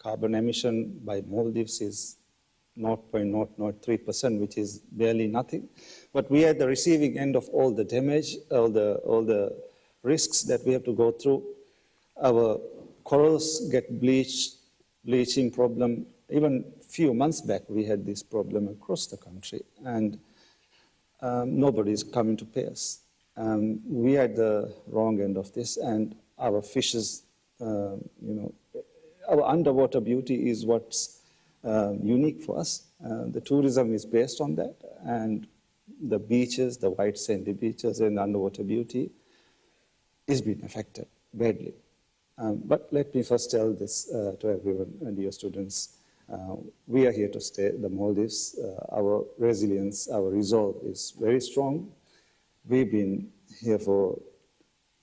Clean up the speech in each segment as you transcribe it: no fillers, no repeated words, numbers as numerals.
carbon emission by Maldives is 0.003%, which is barely nothing. But we are at the receiving end of all the damage, all the risks that we have to go through. Our corals get bleaching problem. Even a few months back, we had this problem across the country, and nobody is coming to pay us. We are at the wrong end of this, and our fishes, our underwater beauty is what's unique for us. The tourism is based on that, and the beaches, the white sandy beaches and underwater beauty is being affected badly. But let me first tell this to everyone, and dear students. We are here to stay, the Maldives. Our resilience, our resolve is very strong. We've been here for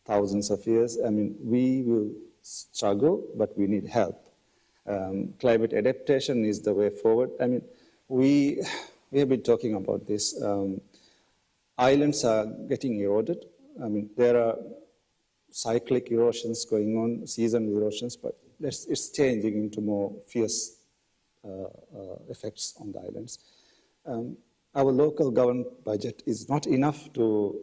thousands of years. I mean, we will struggle, but we need help. Climate adaptation is the way forward. I mean, we have been talking about this. Islands are getting eroded. I mean, there are cyclic erosions going on, seasonal erosions, but it's changing into more fierce effects on the islands. Our local government budget is not enough to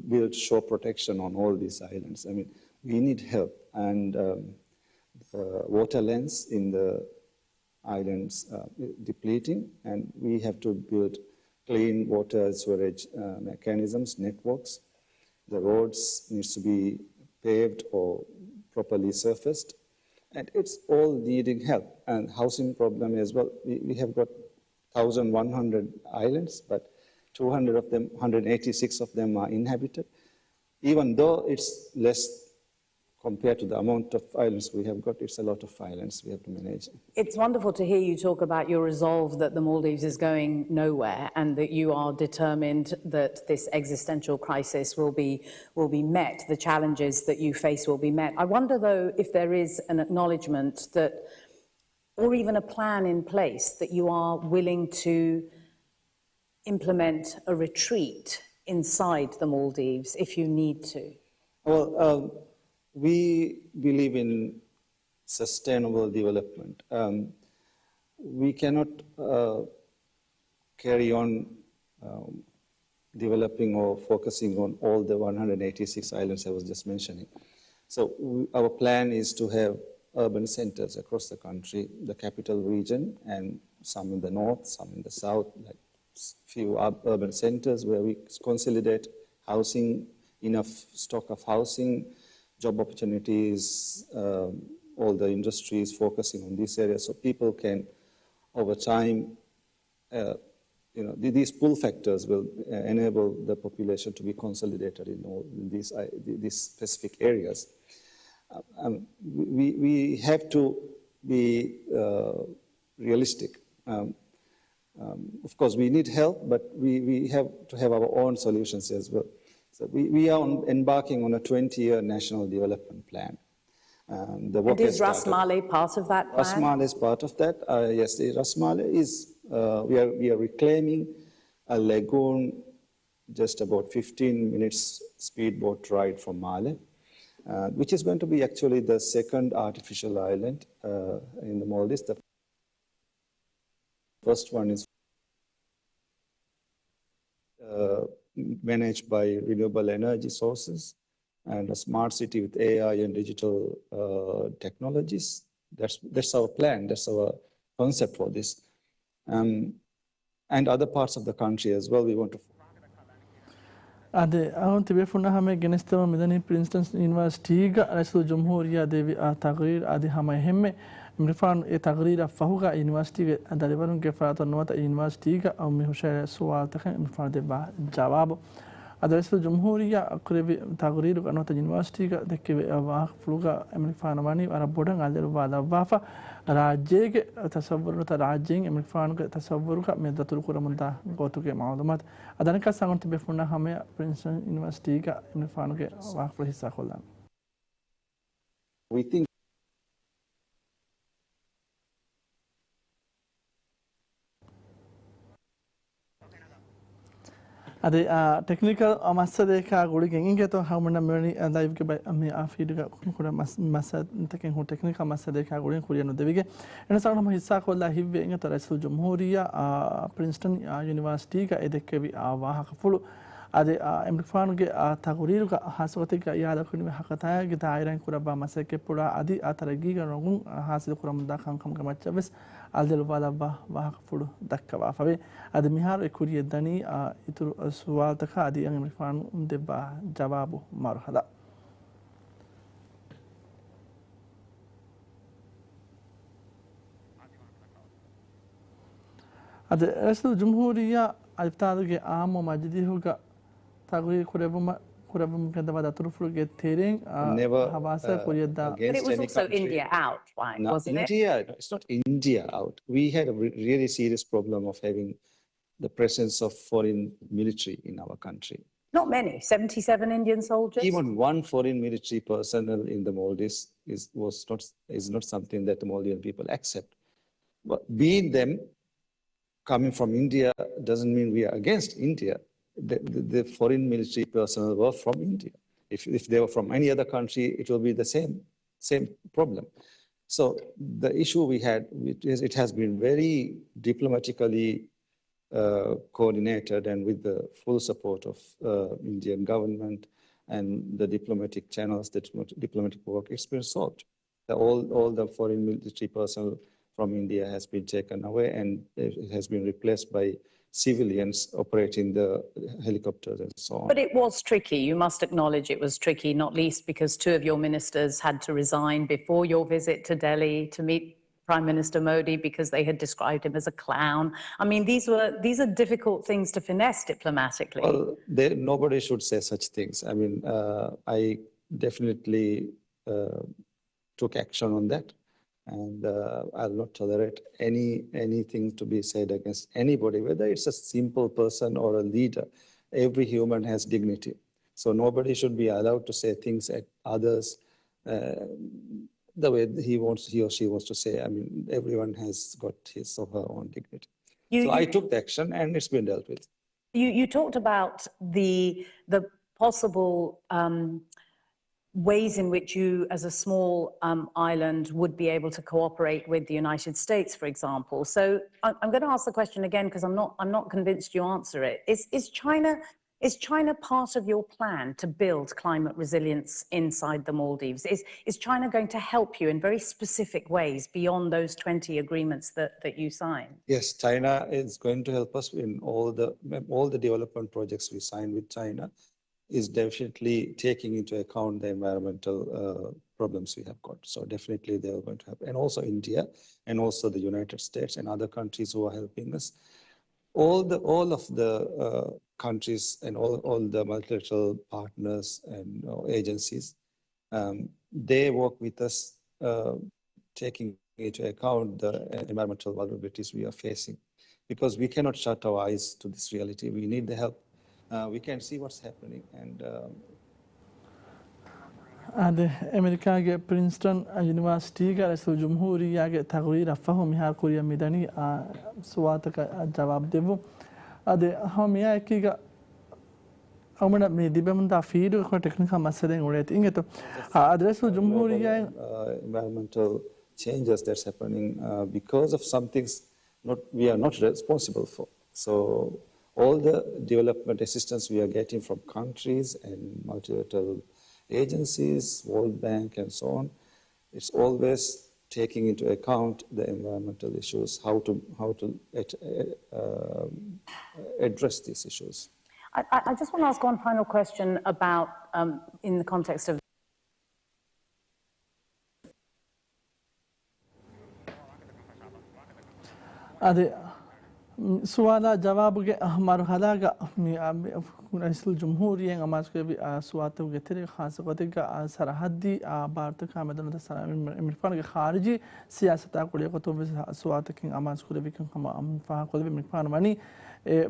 build shore protection on all these islands. I mean, we need help, and the water lens in the islands depleting, and we have to build clean water storage mechanisms, networks. The roads needs to be paved or properly surfaced, and it's all needing help. And housing problem as well. We have got 1,100 islands, but 200 of them, 186 of them are inhabited. Even though it's less compared to the amount of islands we have got, it's a lot of islands we have to manage. It's wonderful to hear you talk about your resolve that the Maldives is going nowhere, and that you are determined that this existential crisis will be met, the challenges that you face will be met. I wonder, though, if there is an acknowledgement that, or even a plan in place, that you are willing to implement a retreat inside the Maldives if you need to. Well, we believe in sustainable development. We cannot carry on developing or focusing on all the 186 islands I was just mentioning. So our plan is to have urban centers across the country, the capital region, and some in the north, some in the south, like few urban centers where we consolidate housing, enough stock of housing, job opportunities, all the industries focusing on this area, so people can, over time, these pull factors will enable the population to be consolidated in all these specific areas. We have to be realistic. Of course, we need help, but we have to have our own solutions as well. So we are embarking on a 20-year national development plan. And is Ras Male part of that plan? Ras Male is part of that. Yes, Ras Male is, we are reclaiming a lagoon just about 15 minutes speedboat ride from Male, which is going to be actually the second artificial island in the Maldives. The first one is managed by renewable energy sources and a smart city with AI and digital technologies. That's our plan. That's our concept for this. And other parts of the country as well, we want to. Ade aun tibe funa hame genestama medani Princeton University ga rasul jumhuriya devi tagrir adi hama hemme mrifan e tagrir fahuga university ge adalibarun ke faata nota university ga aw mehusha sual takhan mrifan de ba jawab adarasul jumhuriya akrebi tagrir ga nota university ga dekke wa fluga mrifan wani ara bodan alder wada wafa राज्य के तस्वुर राज्य इमरान के तस्वुर का में दतुल कुरमंदा गोतु के मालूमात अदन का संगत बेफुना हमें प्रिंसटन यूनिवर्सिटी का इमरान के वाक़ हिस्सा खोला We think अदे टेक्निकल मसदे का गुड़ी गेंगे तो हम ना मेरी लाइव के बाद हमें आफिर का कुड़ा मसद तक हो टेक्निकल मसदे का गुड़ी कुड़िया नो देवी के इन सारा हम हिस्सा को लाइव बेंगे तो रसूल जमहूरिया प्रिंसटन यूनिवर्सिटी का एदेक के भी वाह कफुल अदे इमरान के तकरीर का हासवती का याद रखने में हकता है कि दायरा कुरबा मसे के पूरा आदि तरगी का रंगूं हासिल कुरमदा खम खम का मच्चबस अलदल वाला वाह कफुल दक्का वाफवे अदे मिहार कुरिय दनी इतु सवाल तक आदि इमरान देबा जवाब मरहला अदे रसूल जमहूरिया अल्ताद के आम मजदी होगा तकरीर कुरबम के दवा तुरफुल के तेरें हवासा कुरियदा. But it was also India out, right? No, Wasn't India, no, it's not India out. We had a really serious problem of having the presence of foreign military in our country. Not many, 77 Indian soldiers? Even one foreign military personnel in the Maldives is not something that the Maldivian people accept. But being them, coming from India, doesn't mean we are against India. The foreign military personnel were from India. If they were from any other country, it will be the same problem. So the issue we had, it has been very diplomatically coordinated and with the full support of Indian government and the diplomatic channels, the diplomatic work, it's been solved. All the foreign military personnel from India has been taken away and it has been replaced by civilians operating the helicopters and so on. But it was tricky. You must acknowledge it was tricky, not least because two of your ministers had to resign before your visit to Delhi to meet Prime Minister Modi because they had described him as a clown. I mean, these are difficult things to finesse diplomatically. Well, nobody should say such things. I mean, I definitely took action on that. And I'll not tolerate anything to be said against anybody, whether it's a simple person or a leader. Every human has dignity. So nobody should be allowed to say things at others the way he or she wants to say. I mean, everyone has got his or her own dignity. So I took the action and it's been dealt with. You talked about the possible ways in which you, as a small island, would be able to cooperate with the United States, for example. So I'm going to ask the question again because I'm not convinced you answer it. Is China part of your plan to build climate resilience inside the Maldives? Is China going to help you in very specific ways beyond those 20 agreements that you signed? Yes, China is going to help us in all the development projects we signed with China. Is definitely taking into account the environmental problems we have got. So definitely they are going to help. And also India and also the United States and other countries who are helping us. All of the countries and all the multilateral partners and agencies, they work with us taking into account the environmental vulnerabilities we are facing. Because we cannot shut our eyes to this reality. We need the help. We can see what's happening and अदे America के Princeton university का रसूल जमहूरिया के तकरीर फहम मिहार कुरिया मिदनी सवाल का जवाब देवो अदे हम यहाँ की का अमना में दिबे मन दाफीर को टेक्निकल मसले उड़े इंगे तो रसूल जमहूरिया environmental changes that's happening because of some things we are not responsible for. So all the development assistance we are getting from countries and multilateral agencies, World Bank and so on, it's always taking into account the environmental issues, how to address these issues. I just want to ask one final question about, in the context of सवाला जवाब के मरहला का रसूल जमहूरिया अमाज के भी सवातों के तेरे खास वक़्त का सरहदी भारत का मदन इमरान के खारजी सियासत को लेकर तो सवात के अमाज को भी हम फाह को भी इमरान वानी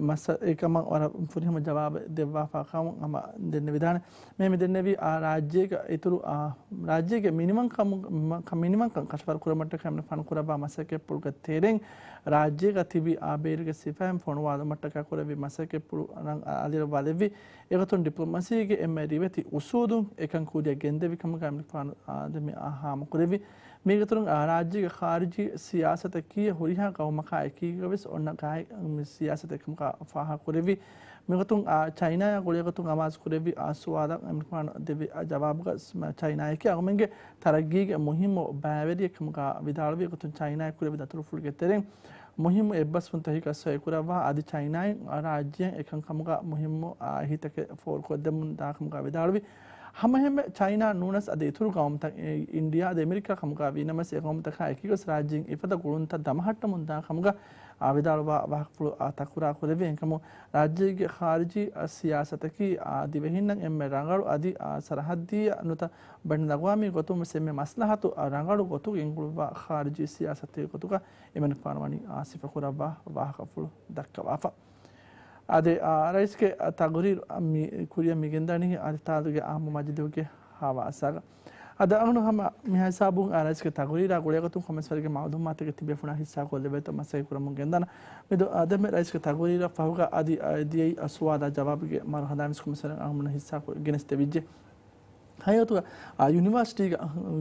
मस एक हम और फिर हम जवाब देवा फाका हम देने विधान में देने भी राज्य का इतरु राज्य के मिनिमम का कशवर कुरमट के हमने फान कुरबा मस के पुल के तेरे राज्य का थी भी आबेर tagirge sifam fonwada mattaka korevi masake pulu anan alira valevi egatun diplomasi ge emeriveti usudun ekan kudiya gendevi kam kam fan adami aham korevi megaturun rajya khariji siyasata ki horiha qawmaka ekigabes onna kai siyasata kam ka faha korevi megatun china ya golegatun amaz korevi aswada amfan devi jawabga china ki agmenge taraggi ge muhim baaveri kam ka vidalvi gatun china korevi datur fulge tereng muhim ebbas funtahi kasay kurava adi china rajya ekan kam ka muhim hitake for kodemun da kam ka vidalvi हम China नूनस अदे इथुरु गाम तक India अदे America खमगा विनमस एगम तक एकिगस राज्यिंग इफद गुणंत दमहट्ट मुंदा खमगा आविदालवा वाहफुल तकुरा खुदेवे एंकमो राज्य के खारिजी सियासत की दिवहिन एम रंगाड़ु आदि सरहदी अनुत बंडगवामी गोतु से में मसलहत रंगाड़ु गोतु इंगुलवा खारिजी सियासत गोतु का एमन पानवानी आसिफ खुरबा वाहफुल दक्कवाफा अदे रईस के तगरीर कुरिया मिगंदानी अतादुगे आम मजिदुगे हवासागा अद अनु हम मिहसाबु रईस के तगरीर गुलेगा तुम खमसर के मालूमात के तिबेफुना हिस्सा को लेबे तो मसई कुरम गेंदाना मिदो अदम रईस के तगरीर फहुगा आदि दिए असवादा जवाब के मरहदामिस खमसर आम हिस्सा को गिनस्ते बिजे हायतो यूनिवर्सिटी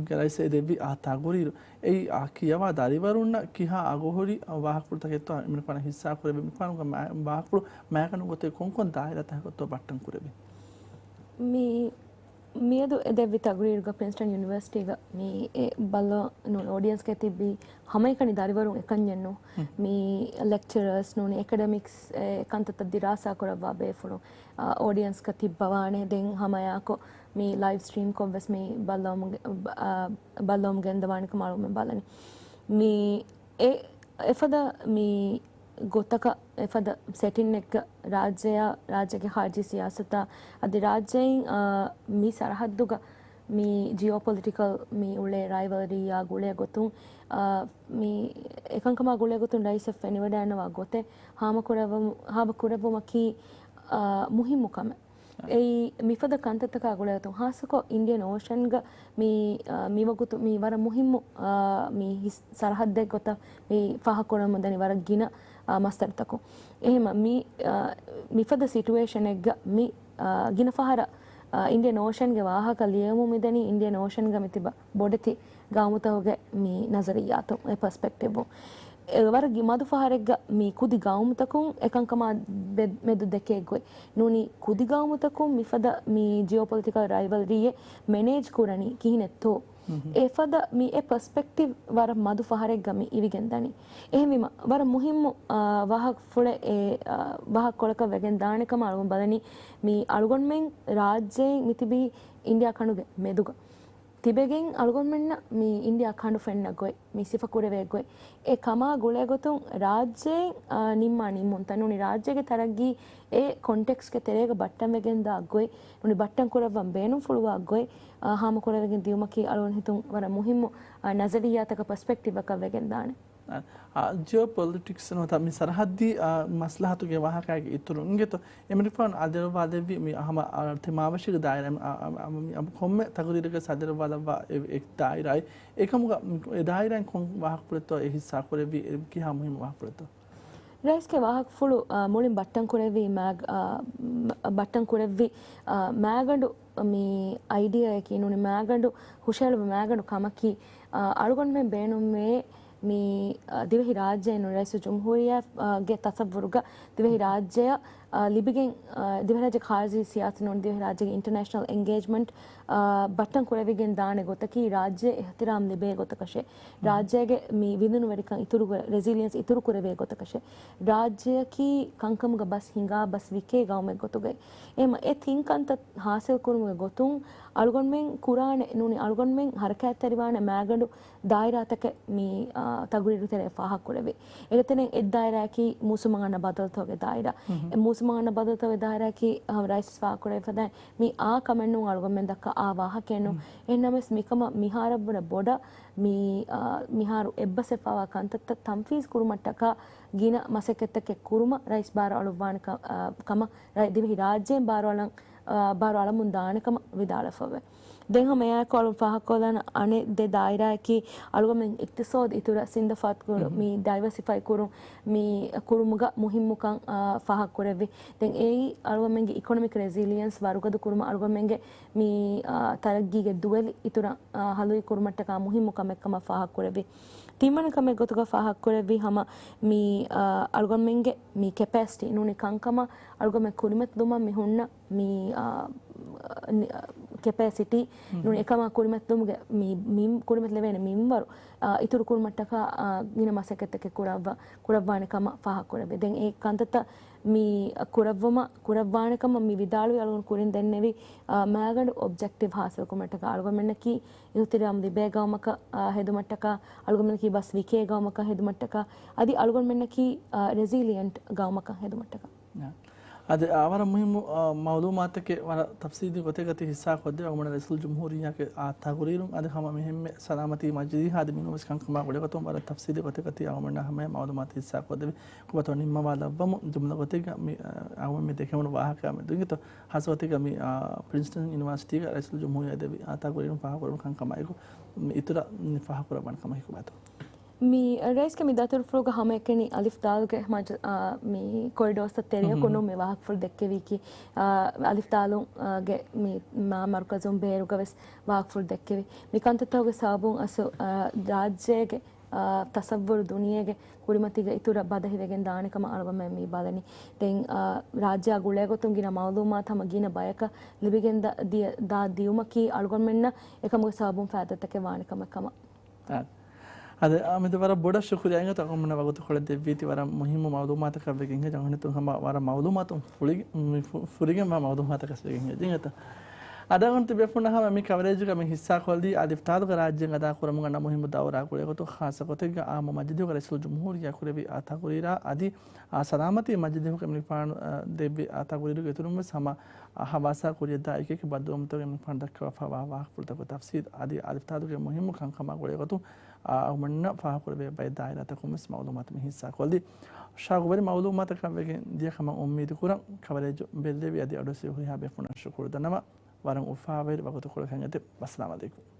गराइसे देवी तागोरी ए कियावा दारिवरुन किहा आगोहरी वाहपुर तकेतो मिनपन हिस्सा कुरेबे मिनपन वाहपुर मैकन गोते कोन दायरा तहको बट्टन कुरेबे मी मियदु एदेवी तागोरी ग प्रिंस्टन यूनिवर्सिटी ग मी बल्लो नो ऑडियंस के तिबी हमै कनि दारिवरुन एकन्यन्नो मी लेक्चरर्स नो एकेडमिक्स कंतत दिरासा करवा बेफुनो ऑडियंस का तिब्बवाने दें हमया को मी लाइव स्ट्रीम को बस मी बल्लोम गेंदवाने को मालूम है बालनी मी एफदा मी गोतक एफदा सेटिंग एक राज्य के खारजी सियासत अदि राज्य मी सरहद्दुगा मी जियोपॉलिटिकल मी उले राइवलरी या गुले गोतु मी एकंकमा गुले गोतु राइस फेनिवडान वा गोते हाम कुरेव मकी मुहिम मुकम ए मिफद कंततक गुलेतु हासको इंडियन ओशन ग मी वगुतु मी वर मुहिम मी सरहद्दे गोत मी फाह कोरम दनि वर गिन मस्तरतको එහෙම මිෆද සිටුේෂන් එක මි ගින ෆහර ඉන්දියන් ඕෂන් ගේ වාහක ලියමු මිදනි ඉන්දියන් ඕෂන් ගේ මිතිබ බොඩති ගාමුතවගේ මි නසරියාතු ඒ පර්ස්පෙක්ටිව් වර ගිමදු ෆහරෙක් මි කුදි ගාමුතකුන් එකංකම මෙදු දෙකේ ගොයි නුනි කුදි ගාමුතකුන් මිෆද මි ජියෝපොලිටිකල් රයිවල්රියේ මැනේජ් කරණි කිහිනෙත්තෝ एफद मी ए पर्स्पेक्टिव वर मधु फहरे गमी इविगेंदनी එහෙම වර මුහිම් වහක් ෆුල ඒ වහක් කොලක වෙගෙන් දානකම අලුම් බලනි මේ අලුගොන්මෙන් රාජ්‍යයෙන් මිතිබි ඉන්දියා කණුගේ මෙදුග තිබෙගෙන් අලුගොන්මෙන්න මේ ඉන්දියා කණු ෆෙන්න ගොයි මේ සිෆ කුරේ ගොයි ඒ කමා ගුලේ ගොතුන් රාජ්‍යයෙන් නිම්මා නිම්මුන් තනුනි රාජ්‍යගේ තරග්ගී ඒ කොන්ටෙක්ස් ගේ තෙරේක බට්ටම් වෙගෙන් දා ගොයි නුනි බට්ටම් කුරවම් බේනුම් ෆුලුවා ගොයි हाम कोरेवेगिन दियुमकी अलोन हितुं वर मुहिम नजरियातक पर्स्पेक्टिव का वेगेन दाने जियोपॉलिटिक्स नो तमी सरहदी मसलहतु के वाहका के इतुरुंगे तो एमरिफान आदरवादे भी मी हम अर्थमावश्यक दायरा अब कोमे तगरीर के सादरवादा एक दायरा एकम दायरा कोन वाहक पुरतो ए हिस्सा करे भी की हम मुहिम वाहक पुरतो रईस के वाहक फुलु मुलिन button कुरेवी mag button कुरेवी मैगंडु me idea है कि इन्होंने मैगंडु हुशल मैगंडु कामकी अड़गोन में बेनु में मी दिवहि राज्य इन्होंने रईस जमहूरिया गे तसव्वुरुगा दिवहि राज्य लिबिगें दिवहि राज्य खारजी सियासत नोन दिवहि राज्य इंटरनेशनल एंगेजमेंट बट्टन कुरेविगें दाने गोतकी राज्य एहतिराम लिबे गोतकशे राज्य के मी विदुनु वेरिकं इतुरु रेजिलियंस इतुरु कुरेवे गोतकशे राज्य की कंकम ग बस हिंगा बस विके गांव में गोतु गए एम ए थिंकंत हासिल कुरुम गोतुं अळगोन में कुरान नूनी अळगोन में हरकत तरिवाने मैगंडु दायरा तक मी तगुरिरु तेरे फाह कुरेवे एगतने ए दायरा की मुसुमंगन बदल तोगे दायरा मुसुमंगन बदल तोगे दायरा की हम राइस फाह कुरे फदा मी आ कमेन्नु अळगोन में दक्का आ वाह केनु एनमस मिकम मिहारबुන බොඩ मी මිහාරු එබ්බසෙපාවා කන්තත් තම්ෆීස් කුරුමට්ටක ගින මසකෙත්තක කුරුම රයිස් බාර අලුවාන කම දිවි රාජ්‍යයෙන් බාරවලන් බාරවල මුන් දානකම විදාලෆව den hama ya kolum fahakolan ane de daira ki algomen iktisad itura sindafat kur mi diversify kurum mi kurumuga muhimmukan fahak kurevi den ei algomen ge economic resilience warugadu kuruma algomen ge mi taraggi ge duwel itura halui kurumattaka muhimmukam ekkama fahak kurevi timana kame gotuga fahak kurevi hama mi algomen ge mi capacity nuni kankama algomen kurimet duma mi hunna mi capacity nuni ekama kurimet dumuge mi kurimet levene mimwaru ituru kurumattaka gina maseketeke kuravwane kama fahak kurebe den e kantata mi kuravwane kama mi vidalu algon kurin dennevi magandu objective hasil kumattaka algon mennaki ihutiram di begawmaka hedumattaka algon mennaki bas vike gawmaka hedumattaka adi algon mennaki resilient gawmaka hedumattaka ಅದು ಅವರ ಮುಹಿಮ್ಮು ಮೌಲೂಮಾತಕ್ಕೆ ವರ ತಫ್ಸೀದಿ ಗೊತೆಗತಿ ಹಿಸ್ಸಾ ಕೊದ್ದೆ ಅವಮನ ರಸೂಲ್ ಜುಮ್ಹೂರಿಯಾಕ್ಕೆ ಆ ತಗುರೀರು ಅದು ಹಮ ಮೆಹಮ್ಮೆ ಸಲಾಮತಿ ಮಜ್ದಿ ಹಾದಿ ಮಿನುಸ್ ಕಂಕಮಾ ಗೊಳೆಗತೋ ವರ ತಫ್ಸೀದಿ ಗೊತೆಗತಿ ಅವಮನ ಹಮೆ ಮೌಲೂಮಾತ ಹಿಸ್ಸಾ ಕೊದ್ದೆ ಕುಬತೋ ನಿಮ್ಮ ವಾಲವಮ ಜುಮ್ಲ ಗೊತೆಗ ಮಿ ಅವಮೆ ದೇಖಮನ ವಾಹಕ ಮೆ ದುಗಿತೋ ಹಸವತಿಗ ಮಿ Princeton university ಗ ರಸೂಲ್ ಜುಮ್ಹೂರಿಯಾ ದೇವಿ ಆ ತಗುರೀರು ಫಾಹ ಕೊರ ಕಂಕಮಾ ಇಕು ಇತರ ಫಾಹ ಕೊರ ಬನ್ comma ಇಕು ಬಾತೋ mi race ke mi datur froga hame keni alif dal ke maj mi corridor sa teriya kono me wahak ful dekke wi ki alif dalun ge mi ma markazum beru gaves wahak ful dekke wi mi kantata ge sabun aso rajye ge tasavvur duniyege kurimatiga itura badahi wegen danikama algama mi balani den rajya gule gotum gina mawluma thama gina bayaka libigen da diumaki algamenna ekamu sabun fadatake wanikama kama ಅದೇ ಆಮೇಲೆ ವರ ಬೊಡ ಶುಕ್ರಿಯ ಹಂಗೆ ತಗೊಂಬನ ವಗತು ಕೊಳದೆ ವೀತಿ ವರ ಮುಹಿಮ ಮಾಲೂಮಾತ ಕವೆಗೆ ಹಿಂಗೆ ಜಂಗನೆ ತು ಹಮ ವರ ಮಾಲೂಮಾತ ಫುರಿಗೆ ಮಾಲೂಮಾತ ಕಸಗೆ ಹಿಂಗೆ ಜಿಂಗತ ಅದಗಂತ ಬೆಫುನ ಹಮ ಮಿ coverage ಗ ಮಿ ಹಿಸ್ಸಾ ಕೊಲ್ದಿ ಅದಿಫ್ತಾದ ಗ ರಾಜ್ಯ ಗದಾ ಕುರಮ ಗನ ಮುಹಿಮ ದೌರಾ ಕುಳೆ ಗತು ಖಾಸ ಕೊತೆಗ ಆ ಮಸ್ಜಿದ್ ಗ ರಸೂಲ್ ಜುಮ್ಹೂರಿಯಾ ಕುರೆವಿ ಆತಾ ಕುರಿರಾ ಅದಿ ಆ ಸಲಾಮತಿ ಮಸ್ಜಿದ್ ಗ ಮಿ ಪಾನ್ ದೇಬಿ ಆತಾ ಕುರಿರು ಗ ತುರುಮ ಸಮ ಹವಾಸಾ ಕುರಿಯ ದಾಯಿಕೆ ಕೆ ಬದೋಮ್ ತೋ ಮಿ ಪಾನ್ ದಕ್ಕ ಫವಾ ವಾ ಕುಲ್ತ ಗ ತಫಸೀರ್ ಅದಿ ಅದಿಫ್ತಾದ ಗ ಮುಹಿಮ ಕಂಕಮ ಕುಳೆ ಗತು ومن فاقول بيد دائرتكم اسم معلومات من هسا كل شاغوري معلومات كبير دي كما أمي دكورا كبرج بلدي بيدي أدرسه هي بفنا شكر دنما وارم أفاوير وقت كل خير السلام عليكم